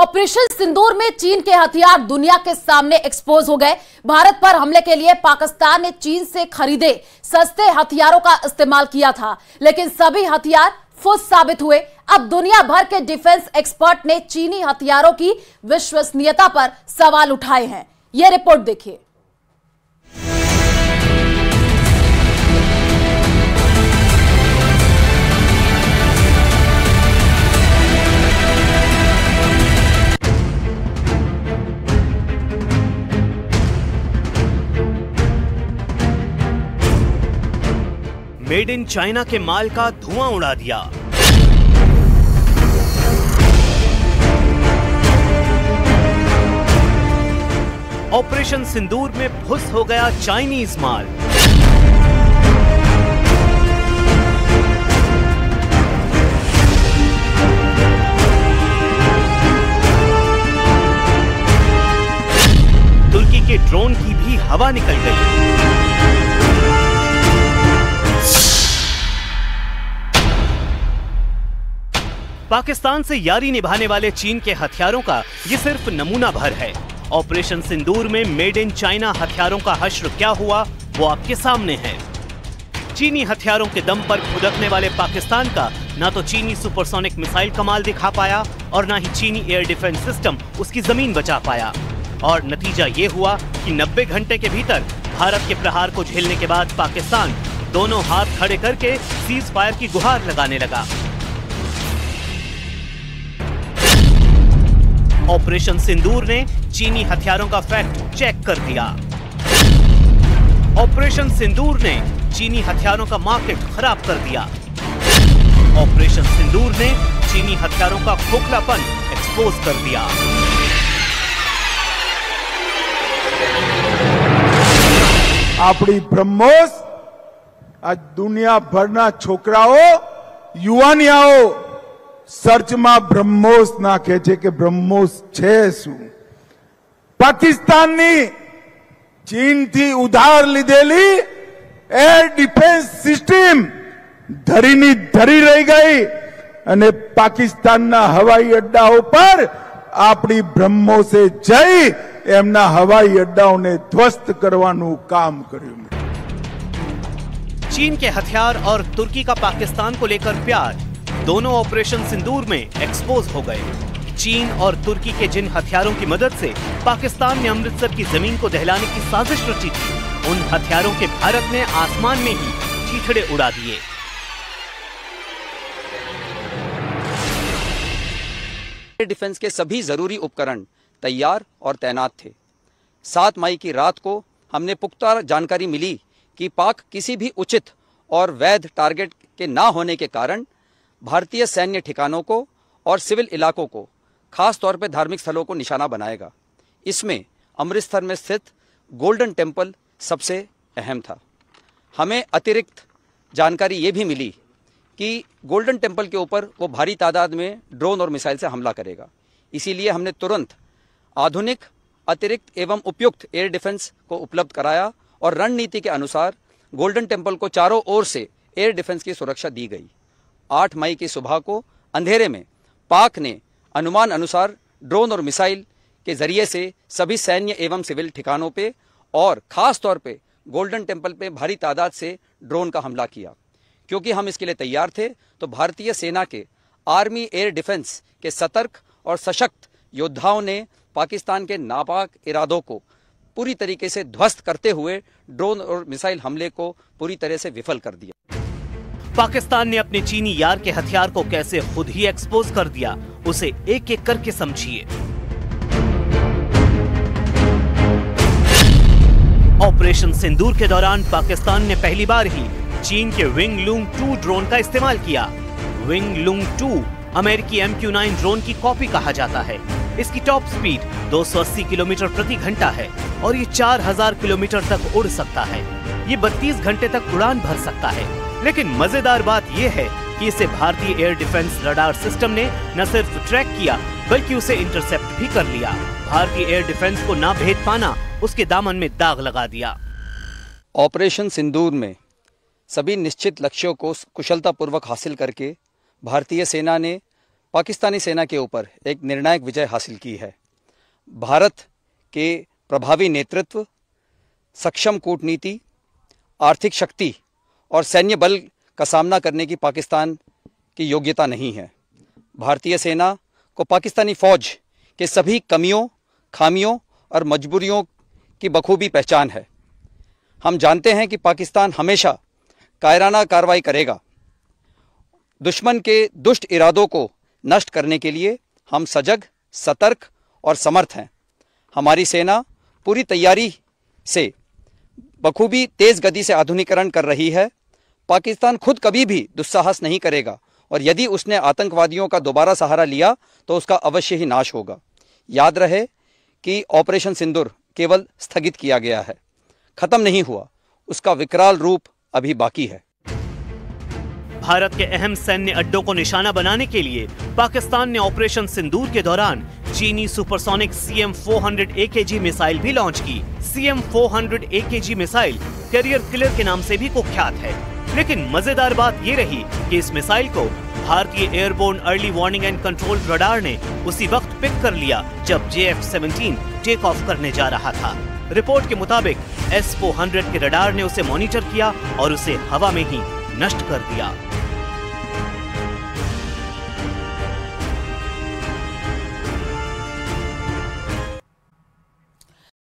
Operation सिंदूर में चीन के हथियार दुनिया के सामने एक्सपोज हो गए। भारत पर हमले के लिए पाकिस्तान ने चीन से खरीदे सस्ते हथियारों का इस्तेमाल किया था, लेकिन सभी हथियार फुस साबित हुए। अब दुनिया भर के डिफेंस एक्सपर्ट ने चीनी हथियारों की विश्वसनीयता पर सवाल उठाए हैं। यह रिपोर्ट देखिए। मेड इन चाइना के माल का धुआं उड़ा दिया। ऑपरेशन सिंदूर में फुस हो गया चाइनीज माल। तुर्की के ड्रोन की भी हवा निकल गई। पाकिस्तान से यारी निभाने वाले चीन के हथियारों का ये सिर्फ नमूना भर है। ऑपरेशन सिंदूर में मेड इन चाइना हथियारों का हश्र क्या हुआ वो आपके सामने है। चीनी हथियारों के दम पर खुदकने वाले पाकिस्तान का ना तो चीनी सुपरसोनिक मिसाइल कमाल दिखा पाया और ना ही चीनी एयर डिफेंस सिस्टम उसकी जमीन बचा पाया। और नतीजा ये हुआ कि 90 घंटे के भीतर भारत के प्रहार को झेलने के बाद पाकिस्तान दोनों हाथ खड़े करके सीज फायर की गुहार लगाने लगा। ऑपरेशन सिंदूर ने चीनी हथियारों का फैक्ट चेक कर दिया। ऑपरेशन सिंदूर ने चीनी हथियारों का मार्केट खराब कर दिया। ऑपरेशन सिंदूर ने चीनी हथियारों का खोखलापन एक्सपोज कर दिया। આપણી બ્રહ્મોસ આ દુનિયાભરના છોકરાઓ યુવાનિયાઓ સર્ચમાં બ્રહ્મોસ નાખે છે કે બ્રહ્મોસ છે શું। પાકિસ્તાનની ચીનથી ઉધાર લીધેલી એર ડિફેન્સ સિસ્ટમ ધરીની ધરી રહી ગઈ અને પાકિસ્તાનના હવાઈ અડ્ડાઓ પર આપણી બ્રહ્મોસે જઈ એમના હવાઈ અડ્ડાઓને ધ્વસ્ત કરવાનું કામ કર્યું। चीन के हथियार और तुर्की का पाकिस्तान को लेकर प्यार दोनों ऑपरेशन सिंदूर में एक्सपोज हो गए। चीन और तुर्की के जिन हथियारों की मदद से पाकिस्तान ने अमृतसर की जमीन को दहलाने की साजिश रची थी, उन हथियारों के भारत ने आसमान में ही चीथड़े उड़ा दिए। डिफेंस के सभी जरूरी उपकरण तैयार और तैनात थे। 7 मई की रात को हमने पुख्ता जानकारी मिली कि पाक किसी भी उचित और वैध टारगेट के ना होने के कारण भारतीय सैन्य ठिकानों को और सिविल इलाकों को, खास तौर पर धार्मिक स्थलों को निशाना बनाएगा। इसमें अमृतसर में स्थित गोल्डन टेम्पल सबसे अहम था। हमें अतिरिक्त जानकारी ये भी मिली कि गोल्डन टेम्पल के ऊपर वो भारी तादाद में ड्रोन और मिसाइल से हमला करेगा। इसीलिए हमने तुरंत आधुनिक, अतिरिक्त एवं उपयुक्त एयर डिफेंस को उपलब्ध कराया और रणनीति के अनुसार गोल्डन टेम्पल को चारों ओर से एयर डिफेंस की सुरक्षा दी गई। 8 मई की सुबह को अंधेरे में पाक ने अनुमान अनुसार ड्रोन और मिसाइल के जरिए से सभी सैन्य एवं सिविल ठिकानों पे और खास तौर पे गोल्डन टेम्पल पे भारी तादाद से ड्रोन का हमला किया। क्योंकि हम इसके लिए तैयार थे, तो भारतीय सेना के आर्मी एयर डिफेंस के सतर्क और सशक्त योद्धाओं ने पाकिस्तान के नापाक इरादों को पूरी तरीके से ध्वस्त करते हुए ड्रोन और मिसाइल हमले को पूरी तरह से विफल कर दिया। पाकिस्तान ने अपने चीनी यार के हथियार को कैसे खुद ही एक्सपोज कर दिया, उसे एक एक करके समझिए। ऑपरेशन सिंदूर के दौरान पाकिस्तान ने पहली बार ही चीन के विंग लूंग 2 ड्रोन का इस्तेमाल किया। विंग लूंग 2 अमेरिकी MQ-9 ड्रोन की कॉपी कहा जाता है। इसकी टॉप स्पीड 280 किलोमीटर प्रति घंटा है और ये 4000 किलोमीटर तक उड़ सकता है। ये 32 घंटे तक उड़ान भर सकता है। लेकिन मजेदार बात यह है कि इसे भारतीय एयर डिफेंस रडार सिस्टम ने न सिर्फ ट्रैक किया, बल्कि उसे इंटरसेप्ट भी कर लिया। भारतीय एयर डिफेंस को ना भेद पाना उसके दामन में दाग लगा दिया। ऑपरेशन सिंदूर में सभी निश्चित लक्ष्यों को कुशलतापूर्वक हासिल करके भारतीय सेना ने पाकिस्तानी सेना के ऊपर एक निर्णायक विजय हासिल की है। भारत के प्रभावी नेतृत्व, सक्षम कूटनीति, आर्थिक शक्ति और सैन्य बल का सामना करने की पाकिस्तान की योग्यता नहीं है। भारतीय सेना को पाकिस्तानी फौज के सभी कमियों, खामियों और मजबूरियों की बखूबी पहचान है। हम जानते हैं कि पाकिस्तान हमेशा कायराना कार्रवाई करेगा। दुश्मन के दुष्ट इरादों को नष्ट करने के लिए हम सजग, सतर्क और समर्थ हैं। हमारी सेना पूरी तैयारी से बखूबी तेज गति से आधुनिकीकरण कर रही है। पाकिस्तान खुद कभी भी दुस्साहस नहीं करेगा और यदि उसने आतंकवादियों का दोबारा सहारा लिया तो उसका अवश्य ही नाश होगा। याद रहे कि ऑपरेशन सिंदूर केवल स्थगित किया गया है, खत्म नहीं हुआ। उसका विकराल रूप अभी बाकी है। भारत के अहम सैन्य अड्डों को निशाना बनाने के लिए पाकिस्तान ने ऑपरेशन सिंदूर के दौरान चीनी सुपरसोनिक CM-400 AKG मिसाइल भी लॉन्च की। CM-400 AKG missile career killer के नाम से भी कुख्यात है। लेकिन मजेदार बात ये रही कि इस मिसाइल को भारतीय airborne early warning and control radar ने उसी वक्त पिक कर लिया जब JF-17 टेक ऑफ करने जा रहा था। रिपोर्ट के मुताबिक S-400 के रडार ने उसे मॉनिटर किया और उसे हवा में ही नष्ट कर दिया।